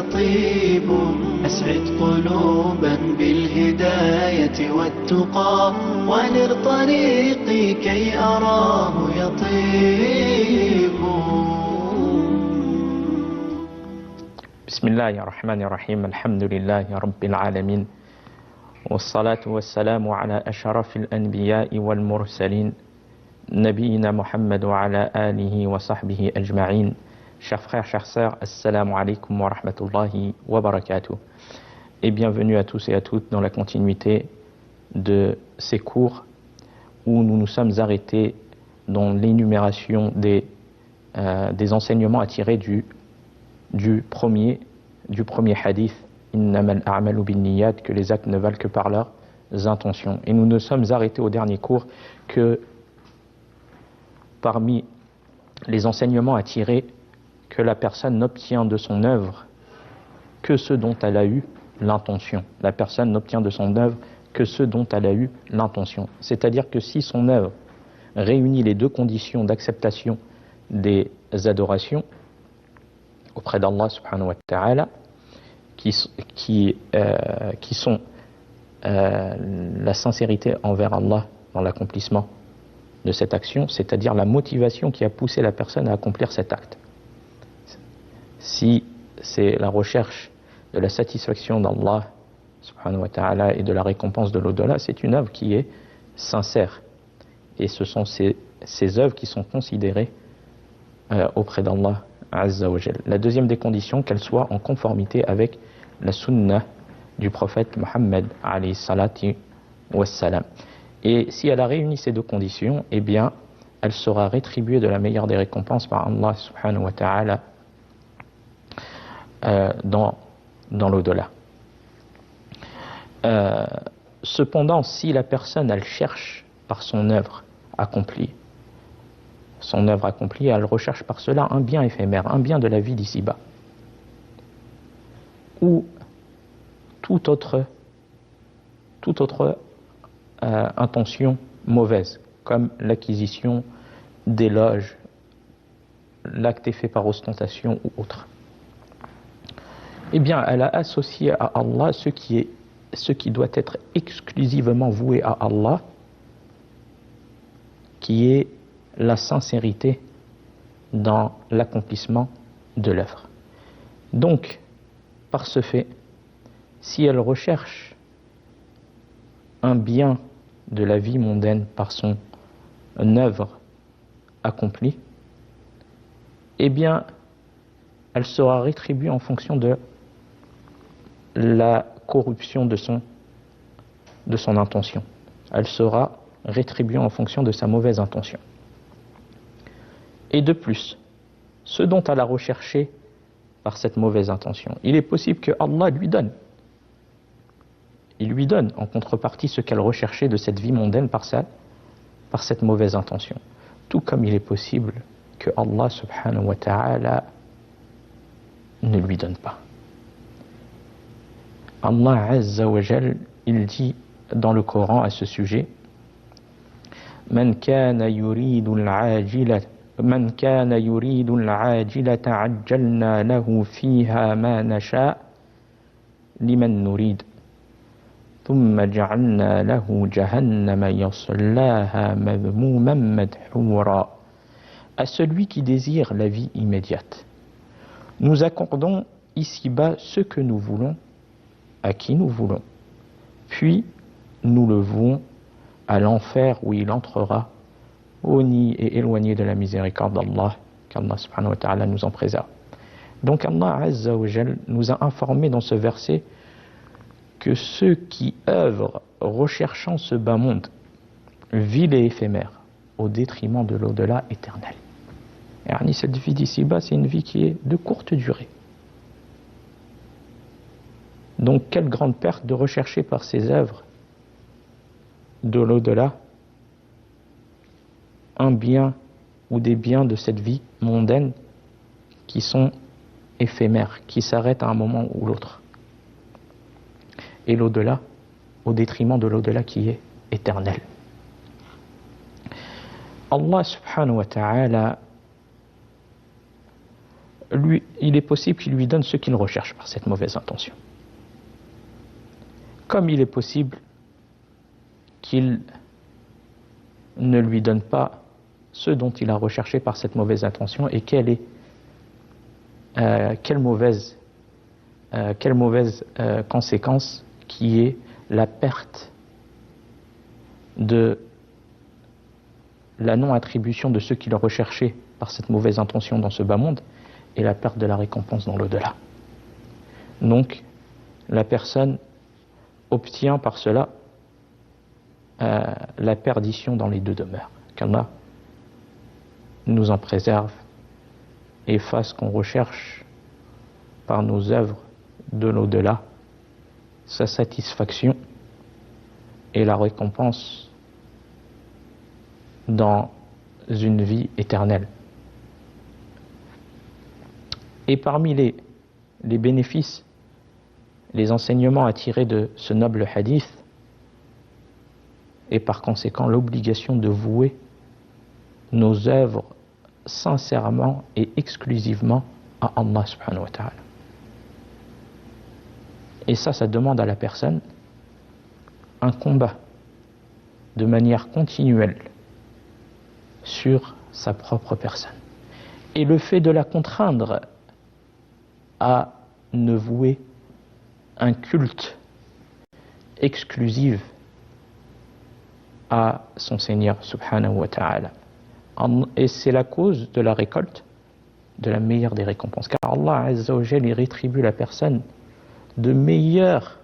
يطيب أسعد قلوبا بالهداية والتقى وانر طريقي كي أراه يطيب. بسم الله الرحمن الرحيم. الحمد لله رب العالمين، والصلاة والسلام على أشرف الأنبياء والمرسلين نبينا محمد وعلى آله وصحبه أجمعين. Chers frères, chères sœurs, assalamu alaikum wa rahmatullahi wa barakatuh. Et bienvenue à tous et à toutes dans la continuité de ces cours où nous nous sommes arrêtés dans l'énumération des enseignements à tirer du premier hadith, innamal a'malu binniyat, que les actes ne valent que par leurs intentions. Et nous nous sommes arrêtés au dernier cours que parmi les enseignements à tirer, que la personne n'obtient de son œuvre que ce dont elle a eu l'intention. La personne n'obtient de son œuvre que ce dont elle a eu l'intention. C'est-à-dire que si son œuvre réunit les deux conditions d'acceptation des adorations auprès d'Allah subhanahu wa ta'ala, qui sont la sincérité envers Allah dans l'accomplissement de cette action, c'est-à-dire la motivation qui a poussé la personne à accomplir cet acte. Si c'est la recherche de la satisfaction d'Allah subhanahu wa ta'ala et de la récompense de l'au-delà, c'est une œuvre qui est sincère. Et ce sont ces œuvres qui sont considérées auprès d'Allah azza wa jal. La deuxième des conditions, qu'elle soit en conformité avec la sunna du prophète Mohammed alayhi salatu wassalam. Et si elle a réuni ces deux conditions, eh bien, elle sera rétribuée de la meilleure des récompenses par Allah subhanahu wa ta'ala dans l'au-delà. Cependant, si la personne, elle cherche par son œuvre accomplie, elle recherche par cela un bien éphémère, un bien de la vie d'ici-bas, ou toute autre intention mauvaise, comme l'acquisition d'éloges, l'acte est fait par ostentation ou autre, eh bien, elle a associé à Allah ce qui doit être exclusivement voué à Allah, qui est la sincérité dans l'accomplissement de l'œuvre. Donc, par ce fait, si elle recherche un bien de la vie mondaine par son œuvre accomplie, eh bien, elle sera rétribuée en fonction de la corruption de son intention. Elle sera rétribuée en fonction de sa mauvaise intention. Et de plus, ce dont elle a recherché par cette mauvaise intention, il est possible que Allah lui donne. Il lui donne en contrepartie ce qu'elle recherchait de cette vie mondaine par cette mauvaise intention. Tout comme il est possible que Allah subhanahu wa ta'ala ne lui donne pas. Allah azza wa jal, il dit dans le Coran à ce sujet: Man kana yuridu al-ajilata ajjalna lahu fiha ma nasha liman nurid thumma ja'alna lahu jahannama yaslaha madhmuman madhura. À celui qui désire la vie immédiate, nous accordons ici-bas ce que nous voulons à qui nous voulons, puis nous le vouons à l'enfer où il entrera, honni et éloigné de la miséricorde d'Allah, qu'Allah subhanahu wa ta'ala nous en préserve. Donc Allah azza wa jal nous a informé dans ce verset que ceux qui œuvrent recherchant ce bas monde, vil et éphémère, au détriment de l'au-delà éternel. Et cette vie d'ici-bas, c'est une vie qui est de courte durée. Donc quelle grande perte de rechercher par ses œuvres de l'au-delà un bien ou des biens de cette vie mondaine qui sont éphémères, qui s'arrêtent à un moment ou l'autre. Et l'au-delà, au détriment de l'au-delà qui est éternel. Allah subhanahu wa ta'ala il est possible qu'il lui donne ce qu'il recherche par cette mauvaise intention. Comme il est possible qu'il ne lui donne pas ce dont il a recherché par cette mauvaise intention, et quelle mauvaise conséquence qui est la perte de la non-attribution de ce qu'il a recherché par cette mauvaise intention dans ce bas monde, et la perte de la récompense dans l'au-delà. Donc, la personne obtient par cela la perdition dans les deux demeures. Qu'Allah nous en préserve et fasse qu'on recherche par nos œuvres de l'au-delà sa satisfaction et la récompense dans une vie éternelle. Et parmi les bénéfices, les enseignements à tirer de ce noble hadith, et par conséquent l'obligation de vouer nos œuvres sincèrement et exclusivement à Allah subhanahu wa ta'ala. Et ça demande à la personne un combat de manière continuelle sur sa propre personne. Et le fait de la contraindre à ne vouer un culte exclusif à son Seigneur subhanahu wa ta'ala. Et c'est la cause de la récolte de la meilleure des récompenses. Car Allah azza wa jalla, il rétribue la personne de meilleur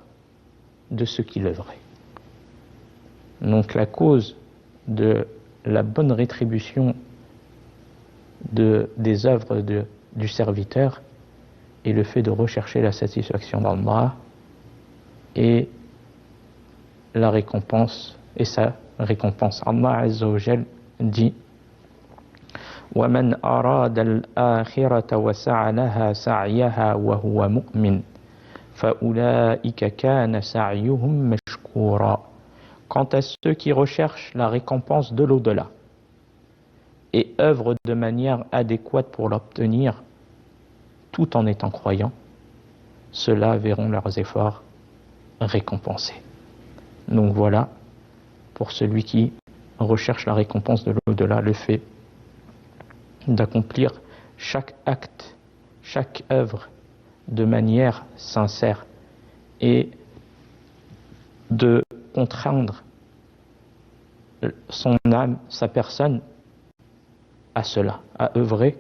de ce qu'il œuvrait. Donc la cause de la bonne rétribution des œuvres du serviteur est le fait de rechercher la satisfaction d'Allah et la récompense, et sa récompense. Allah azza wa jalla dit: وَمَنْ أَرَادَ الْآخِرَةَ وَسَعَى لَهَا سَعْيَهَا وَهُوَ مُؤْمِنٌ فَأُولَئِكَ كَانَ سَعْيُهُمْ مَشْكُورًا. Quant à ceux qui recherchent la récompense de l'au-delà et œuvrent de manière adéquate pour l'obtenir, tout en étant croyants, ceux-là verront leurs efforts récompensés. Donc voilà, pour celui qui recherche la récompense de l'au-delà, le fait d'accomplir chaque acte, chaque œuvre de manière sincère et de contraindre son âme, sa personne à cela, à œuvrer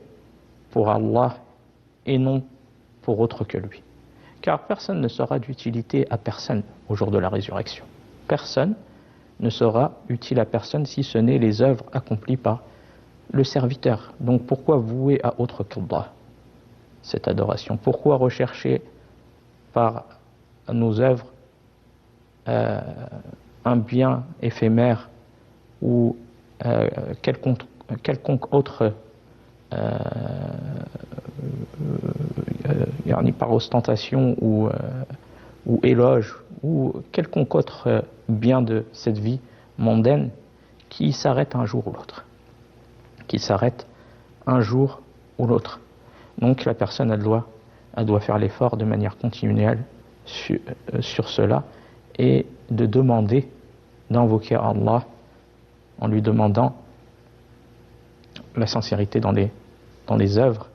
pour Allah et non pour autre que lui. Car personne ne sera d'utilité à personne au jour de la résurrection. Personne ne sera utile à personne si ce n'est les œuvres accomplies par le serviteur. Donc pourquoi vouer à autre qu'Allah cette adoration? Pourquoi rechercher par nos œuvres un bien éphémère ou quelconque autre par ostentation ou éloge ou quelconque autre bien de cette vie mondaine qui s'arrête un jour ou l'autre, Donc la personne elle doit faire l'effort de manière continuelle sur cela et de demander, d'invoquer Allah en lui demandant la sincérité dans les œuvres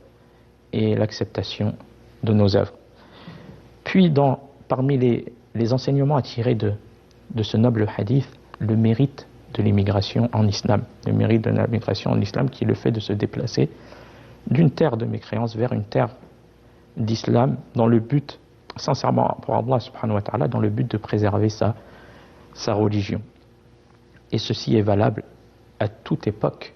et l'acceptation de nos œuvres. Puis parmi les enseignements à tirer de ce noble hadith, le mérite de l'immigration en islam, qui est le fait de se déplacer d'une terre de mécréance vers une terre d'islam dans le but, sincèrement pour Allah subhanahu wa ta'ala, dans le but de préserver sa religion. Et ceci est valable à toute époque,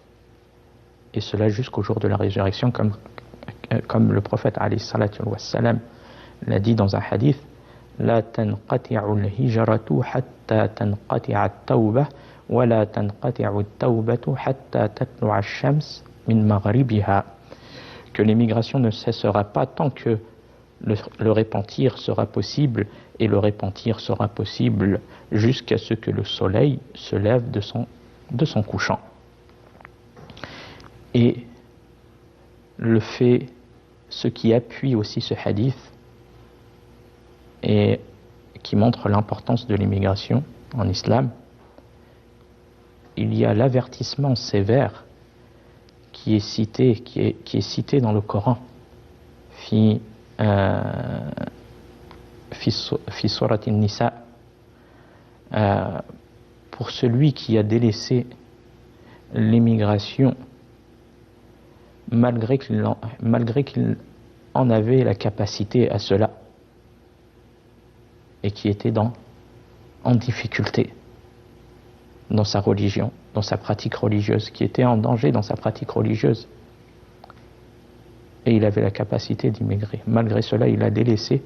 et cela jusqu'au jour de la résurrection, comme le prophète alayhi salatu wassalam l'a dit dans un hadith: La tanqati'u al-hijratu hatta tanqati'a at-tawbah wa la tanqati'u at-tawbatu hatta tatlu'a ash-shams min maghribiha. Que l'émigration ne cessera pas tant que le repentir sera possible, et le repentir sera possible jusqu'à ce que le soleil se lève de son couchant. Et le fait ce qui appuie aussi ce hadith et qui montre l'importance de l'immigration en islam, il y a l'avertissement sévère qui est cité dans le Coran, fi surat an-Nisa, pour celui qui a délaissé l'immigration malgré qu'il en avait la capacité à cela et qui était en difficulté dans sa religion, dans sa pratique religieuse, qui était en danger dans sa pratique religieuse. Et il avait la capacité d'immigrer. Malgré cela, il a délaissé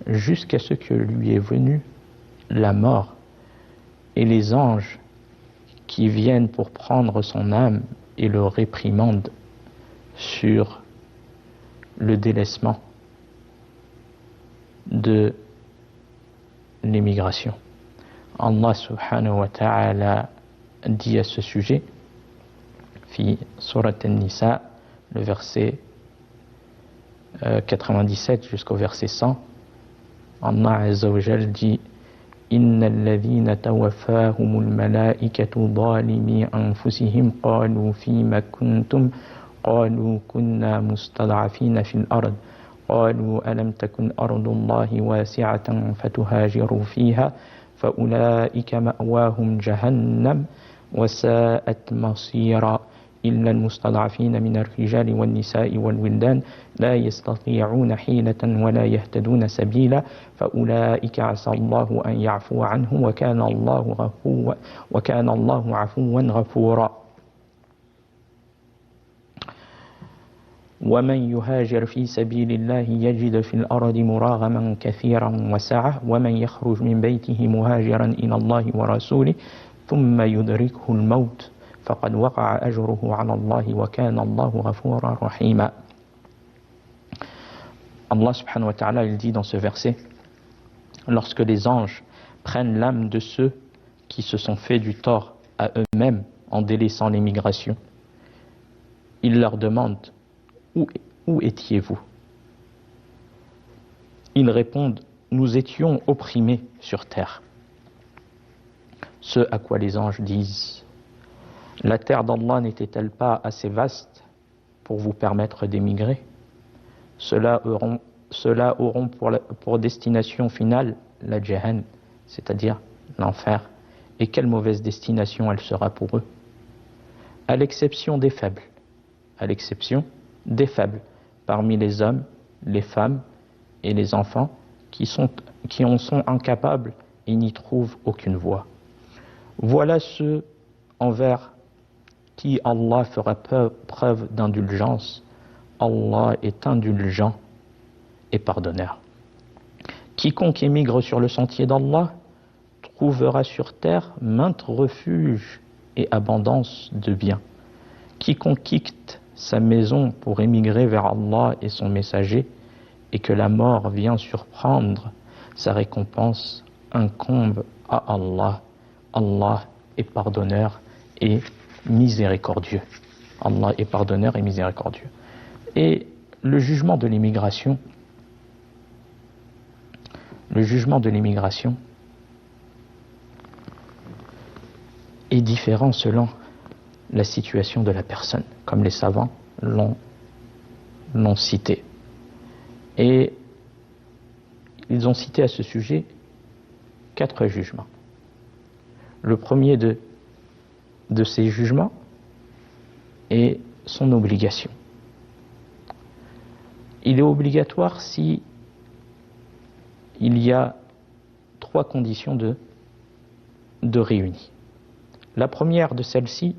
jusqu'à ce que lui est venue la mort. Et les anges qui viennent pour prendre son âme et le réprimandent sur le délaissement de l'immigration. Allah subhanahu wa ta'ala dit à ce sujet, fi surat an-Nisa, le verset 97 jusqu'au verset 100, Allah azza wa jal dit: Innal ladhina tawaffahumul malaikatu zalimi anfusihim qalu fima kuntum qalu kunna mustad'afina fil ard قالوا ألم تكن أرض الله واسعة فتهاجروا فيها فأولئك مأواهم جهنم وساءت مصيرا إلا المستضعفين من الرجال والنساء والولدان لا يستطيعون حيلة ولا يهتدون سبيلا فأولئك عسى الله أن يعفو عنهم وكان الله عفوا غفورا ومن يهاجر في سبيل الله يجد في الأرض مراغما كثيرا وسعة ومن يخرج من بيته مهاجرا إلى الله ورسوله ثم يدركه الموت فقد وقع أجره على الله وكان الله غفورا رحيما. Allah subhanahu wa ta'ala, il dit dans ce verset: lorsque les anges prennent l'âme de ceux qui se sont fait du tort à eux-mêmes en délaissant l'émigration, ils leur demandent: où étiez-vous? Ils répondent: nous étions opprimés sur terre. Ce à quoi les anges disent: la terre d'Allah n'était-elle pas assez vaste pour vous permettre d'émigrer? Ceux-là auront pour destination finale la Jahannam, c'est-à-dire l'enfer. Et quelle mauvaise destination elle sera pour eux, à l'exception des faibles. À l'exception des faibles, parmi les hommes, les femmes et les enfants qui en sont incapables et n'y trouvent aucune voie. Voilà ceux envers qui Allah fera preuve d'indulgence. Allah est indulgent et pardonneur. Quiconque émigre sur le sentier d'Allah trouvera sur terre maintes refuges et abondance de biens. Quiconque quitte sa maison pour émigrer vers Allah et son messager, et que la mort vient surprendre, sa récompense incombe à Allah. Allah est pardonneur et miséricordieux. Allah est pardonneur et miséricordieux. Et le jugement de l'immigration est différent selon la situation de la personne, comme les savants l'ont cité. Et ils ont cité à ce sujet 4 jugements. Le premier de ces jugements est son obligation. Il est obligatoire si il y a 3 conditions de réunies. La première de celles-ci,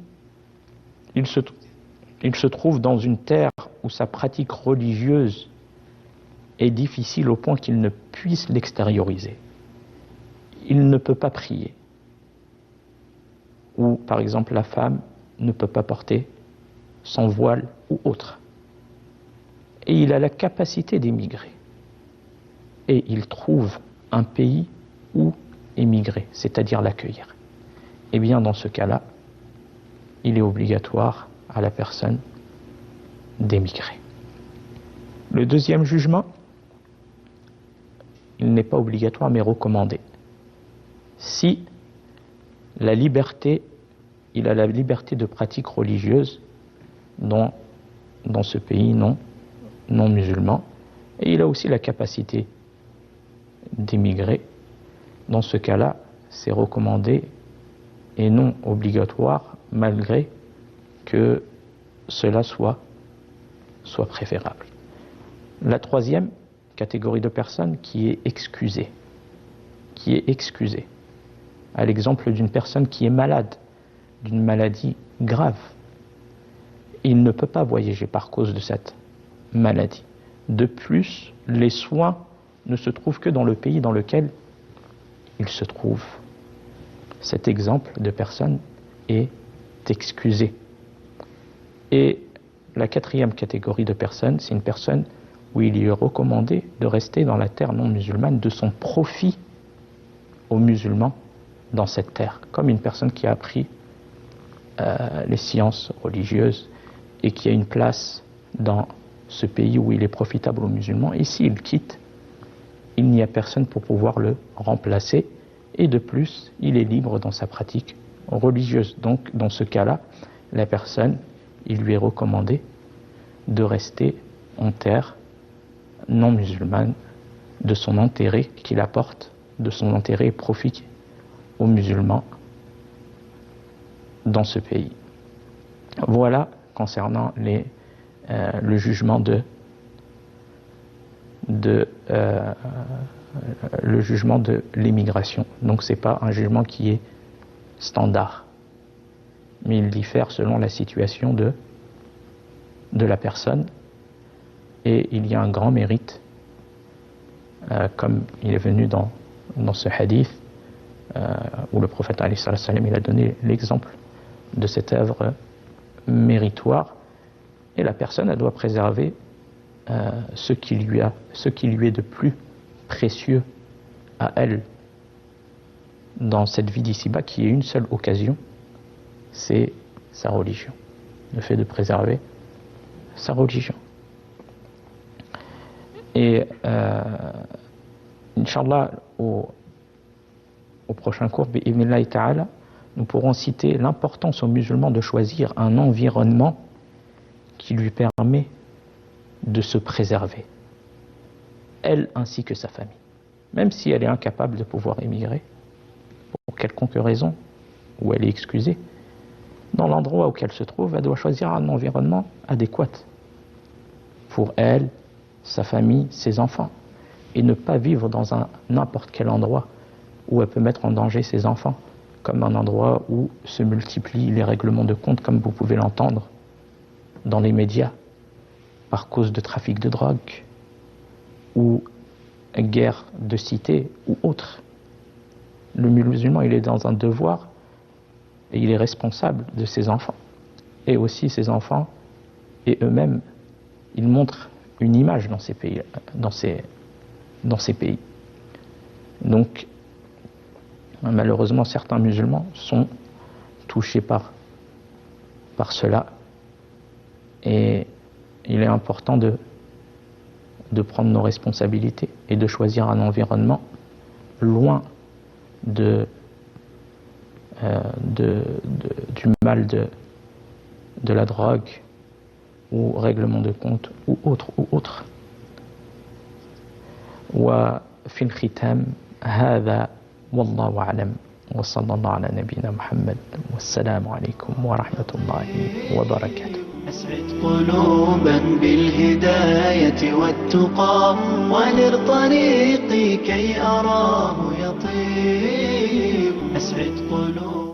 il se trouve dans une terre où sa pratique religieuse est difficile au point qu'il ne puisse l'extérioriser. Il ne peut pas prier. Ou par exemple la femme ne peut pas porter son voile ou autre. Et il a la capacité d'émigrer. Et il trouve un pays où émigrer, c'est-à-dire l'accueillir. Eh bien dans ce cas-là, il est obligatoire à la personne d'émigrer. Le deuxième jugement, il n'est pas obligatoire mais recommandé. Si la liberté, il a la liberté de pratique religieuse dans ce pays non musulman, et il a aussi la capacité d'émigrer. Dans ce cas-là, c'est recommandé et non obligatoire, malgré que cela soit préférable. La troisième catégorie de personnes qui est excusée, à l'exemple d'une personne qui est malade, d'une maladie grave. Il ne peut pas voyager par cause de cette maladie. De plus, les soins ne se trouvent que dans le pays dans lequel il se trouve. Cet exemple de personne est excusé. Et la quatrième catégorie de personnes, c'est une personne où il lui est recommandé de rester dans la terre non musulmane de son profit aux musulmans dans cette terre, comme une personne qui a appris les sciences religieuses et qui a une place dans ce pays où il est profitable aux musulmans, et s'il quitte, il n'y a personne pour pouvoir le remplacer, et de plus, il est libre dans sa pratique religieuse. Donc, dans ce cas-là, la personne, il lui est recommandé de rester en terre non musulmane, de son intérêt qu'il apporte, de son intérêt et profit aux musulmans dans ce pays. Voilà concernant le jugement de l'émigration. Donc c'est pas un jugement qui est standard, mais il diffère selon la situation de la personne, et il y a un grand mérite, comme il est venu dans ce hadith où le prophète alayhi salam, il a donné l'exemple de cette œuvre méritoire, et la personne, elle doit préserver ce qui lui est de plus précieux à elle dans cette vie d'ici-bas, qui est une seule occasion, c'est sa religion, le fait de préserver sa religion. Et Inch'Allah, au prochain cours, bi'idhnillahi ta'ala, nous pourrons citer l'importance aux musulmans de choisir un environnement qui lui permet de se préserver, elle ainsi que sa famille. Même si elle est incapable de pouvoir émigrer, pour quelconque raison, ou elle est excusée, dans l'endroit où elle se trouve, elle doit choisir un environnement adéquat pour elle, sa famille, ses enfants, et ne pas vivre dans n'importe quel endroit où elle peut mettre en danger ses enfants, comme un endroit où se multiplient les règlements de compte, comme vous pouvez l'entendre dans les médias, par cause de trafic de drogue, ou guerre de cité, ou autre. Le musulman, il est dans un devoir, et il est responsable de ses enfants. Et aussi ses enfants, et eux-mêmes, ils montrent une image dans ces pays. Donc, malheureusement, certains musulmans sont touchés par cela, et il est important de prendre nos responsabilités et de choisir un environnement loin du mal de la drogue ou règlement de compte ou autre. وفي الختام هذا والله أعلم وصلى الله على نبينا محمد والسلام عليكم ورحمة الله وبركاته. أسعد قلوبا بالهداية والتقى ونر طريقي كي أراه يطيب. أسعد قلوبا